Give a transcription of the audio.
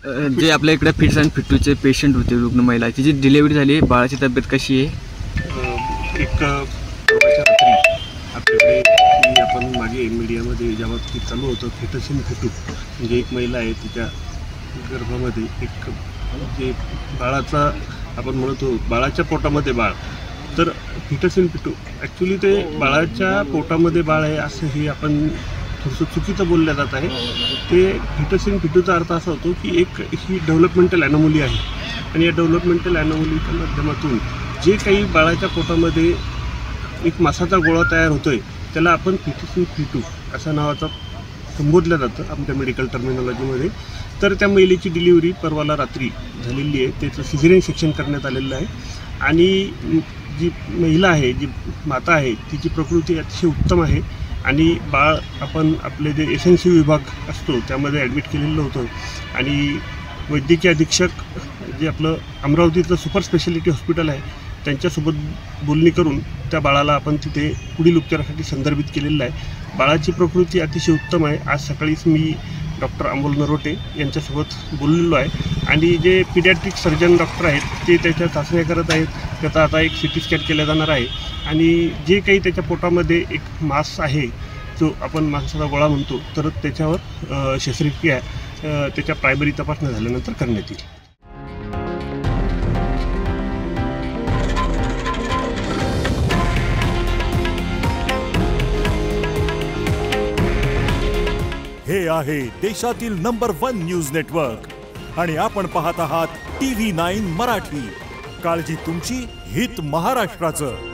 जे आपल्या इकडे फिट्स अँड फिटूचे पेशंट होते, रुग्ण महिला, तिची डिलिव्हरी झाली, बाळाची तब्येत कशी आहे? एक परवाच्या रात्री आपल्याकडे की आपण मागे मीडियामध्ये जेव्हा ती चालू होतं फिटस इन फिटू, म्हणजे एक महिला आहे तिच्या गर्भामध्ये एक जे बाळाचा आपण म्हणतो बाळाच्या पोटामध्ये बाळ, तर फिटस इन फिटू ॲक्च्युली ते बाळाच्या पोटामध्ये बाळ आहे असं हे आपण थोडंसं चुकीचं बोललं जात आहे. ते फिटस इन फिटूचा अर्थ असा होतो की एक ही डेव्हलपमेंटल ॲनोमली आहे आणि या डेव्हलपमेंटल ॲनोमलीच्या माध्यमातून जे काही बाळाच्या पोटामध्ये एक मासाचा गोळा तयार होतो आहे त्याला आपण फिटस इन फिटू अशा नावाचा संबोधलं जातं आमच्या मेडिकल टर्मिनॉलॉजीमध्ये. तर त्या महिलेची डिलिव्हरी परवाला रात्री झालेली आहे, त्याचं सिझेरियन सेक्शन करण्यात आलेलं आहे आणि जी महिला आहे, जी माता आहे, तिची प्रकृती अतिशय उत्तम आहे आणि बाळ आपण आपले जे SNC विभाग असतो त्यामध्ये ॲडमिट केलेलं होतं आणि वैद्यकीय अधीक्षक जे आपलं अमरावतीचं सुपर स्पेशालिटी हॉस्पिटल आहे त्यांच्यासोबत बोलणी करून त्या बाळाला आपण तिथे पुढील उपचारासाठी संदर्भित केलेलं आहे. बाळाची प्रकृती अतिशय उत्तम आहे. आज सकाळीच मी डॉक्टर अमोल नरोटे यांच्यासोबत बोललेलो आहे आणि जे पिडियाट्रिक सर्जन डॉक्टर आहेत ते त्याच्या चाचण्या करत आहेत. त्याचा आता एक CT स्कॅन केला जाणार आहे आणि जे काही त्याच्या पोटामध्ये एक मांस आहे जो आपण मांसाचा गोळा म्हणतो, तर त्याच्यावर शस्त्रक्रिया त्याच्या प्रायमरी तपासण्या झाल्यानंतर करण्यात येईल. हे आहे देशातील नंबर 1 न्यूज नेटवर्क आणि आपण पाहत आहात TV9 मराठी. काळजी तुमची, हित महाराष्ट्राचं.